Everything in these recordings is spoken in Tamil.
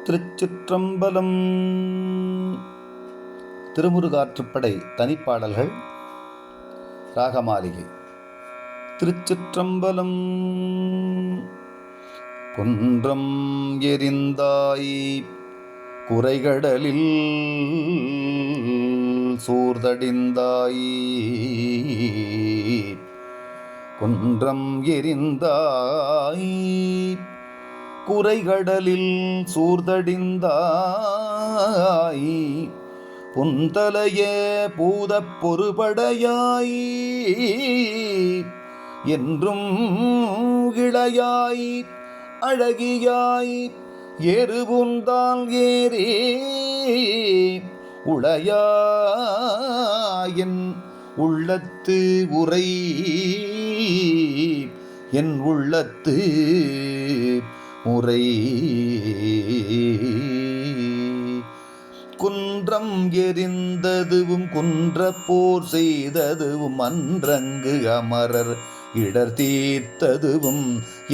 திருச்சிற்றம்பலம். திருமுருகாற்றுப்படை தனிப்பாடல்கள். ராகமாளிகை. திருச்சிற்றம்பலம். குன்றம் எரிந்தாய் குறைகடலில் சூர்தடிந்தாய், குன்றம் எரிந்தாய் குறைகடலில் சூர்தடிந்தாய், புந்தலைய பூதப் பொறுபடையாய் என்றும் இளையாய் அழகியாய் எருவுந்தால் ஏறே உளையாயன் உள்ளத்து உரை, என் உள்ளத்து முறை. குன்றம் எரிந்ததுவும் குன்ற போர் செய்ததுவும் அன்றங்கு அமரர் இடர் தீர்த்ததுவும்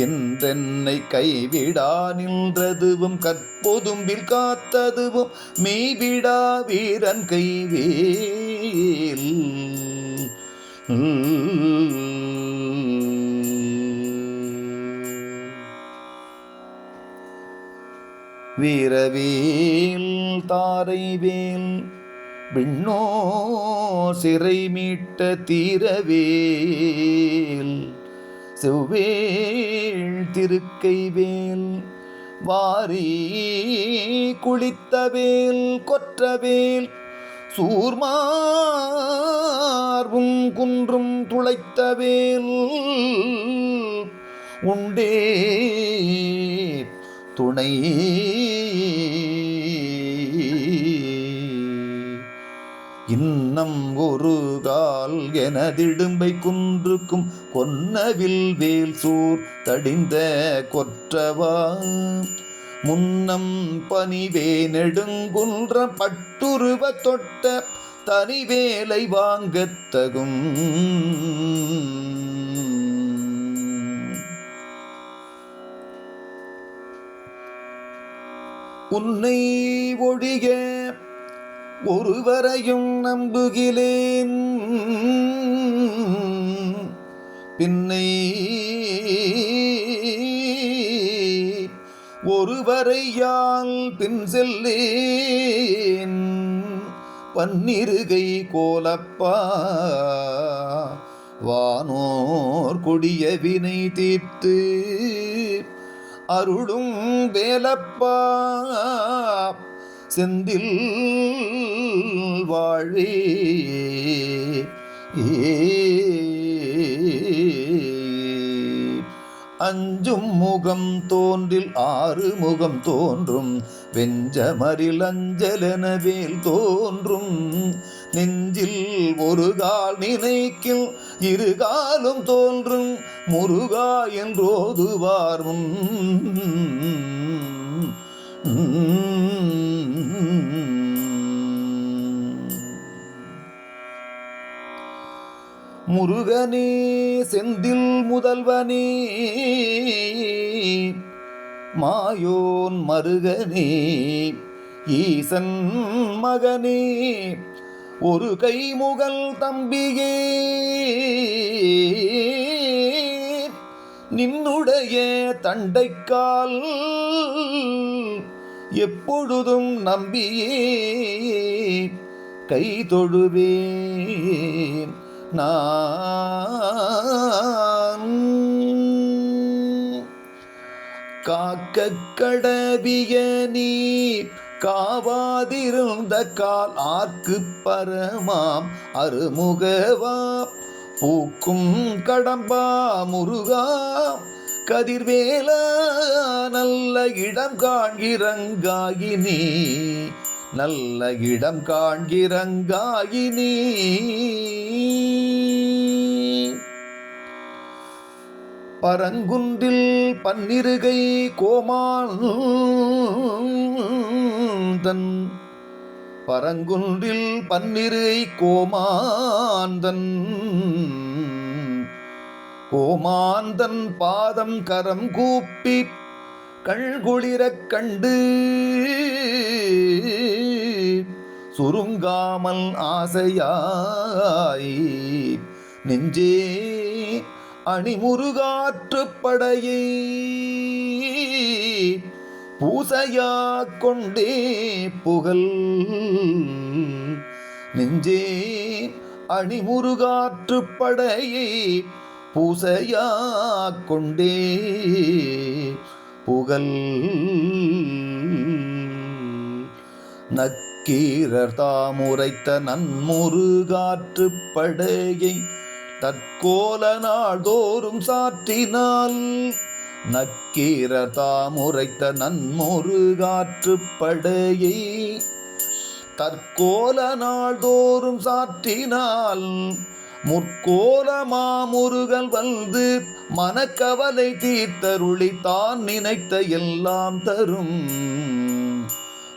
என்றென்னை கைவிடா நின்றதுவும் கற்பொதும்பில் காத்ததுவும் மெய்விடா வீரன் கைவேல். வீரவேல் தாரைவேல் விண்ணோ சிறை மீட்ட தீரவேல், செவ்வேள் திருக்கைவேல் வாரி குளித்தவேல் கொற்றவேல், சூர்மார்வும் குன்றும் துளைத்தவேல் உண்டே துணை. இன்னம் ஒரு கால் எனதிடும்பை குன்றுக்கும் கொன்னவில் வேல் சூர் தடிந்த கொற்றவா, முன்னம் பனிவே நெடுங்குன்ற பட்டுருவ தொட்ட தனிவேலை வாங்கத்தகும். உன்னை ஒழிய ஒருவரையும் நம்புகிலேன், பின்னை ஒருவரையால் பின் செல்லேன். பன்னிருகை கோலப்பா வானோர் கொடிய வினை தீர்த்து அருளும் வேலப்பா செந்தில் வாழே. அஞ்சும் முகம் தோன்றில் ஆறு முகம் தோன்றும், வெஞ்சமரில் அஞ்சலென வேல் தோன்றும். நெஞ்சில் ஒரு கால் நினைக்கில் இரு காலும் தோன்றும், முருகா என்றோதுவார் முன். முருகனே செந்தில் முதல்வனே மாயோன் மருகனே ஈசன் மகனே ஒரு கைமுகல் தம்பியே, நின்னுடைய தண்டைக்கால் எப்பொழுதும் நம்பியே கை தொழுவேன் நான். காக்க கடவிய நீ காவாதிருந்த கால் ஆர்க்கு பரமாம் அருமுகவா, பூக்கும் கடம்பா முருகா கதிர்வேலா நல்ல இடம் காண்கிறங்காயினி, நல்ல இடம் காண்கிறங்காயினி. பரங்குன்றில் பன்னிருகை கோமாந்தன், பரங்குன்றில் பன்னிருகை கோமாந்தன், கோமாந்தன் பாதம் கரம் கூப்பி கள்குளிரக் கண்டு சுருங்காமல் ஆசையாய் நெஞ்சே அணிமுருகாற்றுப் படையை பூசையாக் கொண்டே புகழ் நெஞ்சே அணிமுருகாற்றுப் படையை பூசையாக் கொண்டே புகழ் நக்கீரர் தாமுரைத்த நன்முருகாற்றுப் படையை தற்கோல நாள்தோறும் சாற்றினால் நக்கீரர் தாமுரைத்த நன்முருகாற்றுப் படையை தற்கோல நாள்தோறும் சாற்றினால் முற்கோல மாமுருகல் வந்து மனக்கவலை தீர்த்தருளி தான் நினைத்த எல்லாம் தரும்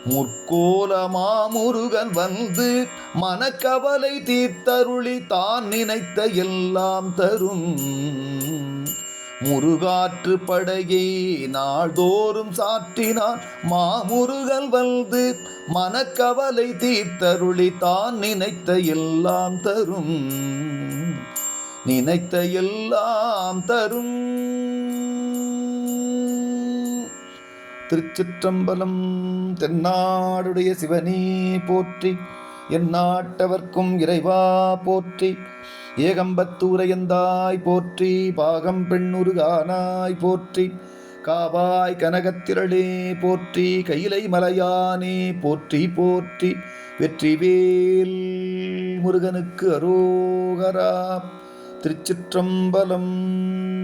முற்கோல மாமுருகன் வந்து மனக்கவலை தீர்த்தருளி தான் நினைத்த எல்லாம் தரும் முருகாற்று படையை நாள்தோறும் சாற்றினான் மாமுருகல் வந்து மனக்கவலை தீர்த்தருளி தான் நினைத்த எல்லாம் தரும் நினைத்த எல்லாம் தரும். திருச்சிற்றம்பலம். தென்னாடுடைய சிவனே போற்றி, எந்நாட்டவர்க்கும் இறைவா போற்றி, ஏகம்பத்தூரையந்தாய் போற்றி, பாகம் பெண்ணுருகானாய் போற்றி, காவாய் கனகத்திரளே போற்றி, கையிலை மலையானே போற்றி போற்றி, வெற்றிவேல் முருகனுக்கு அரோகரா. திருச்சிற்றம்பலம்.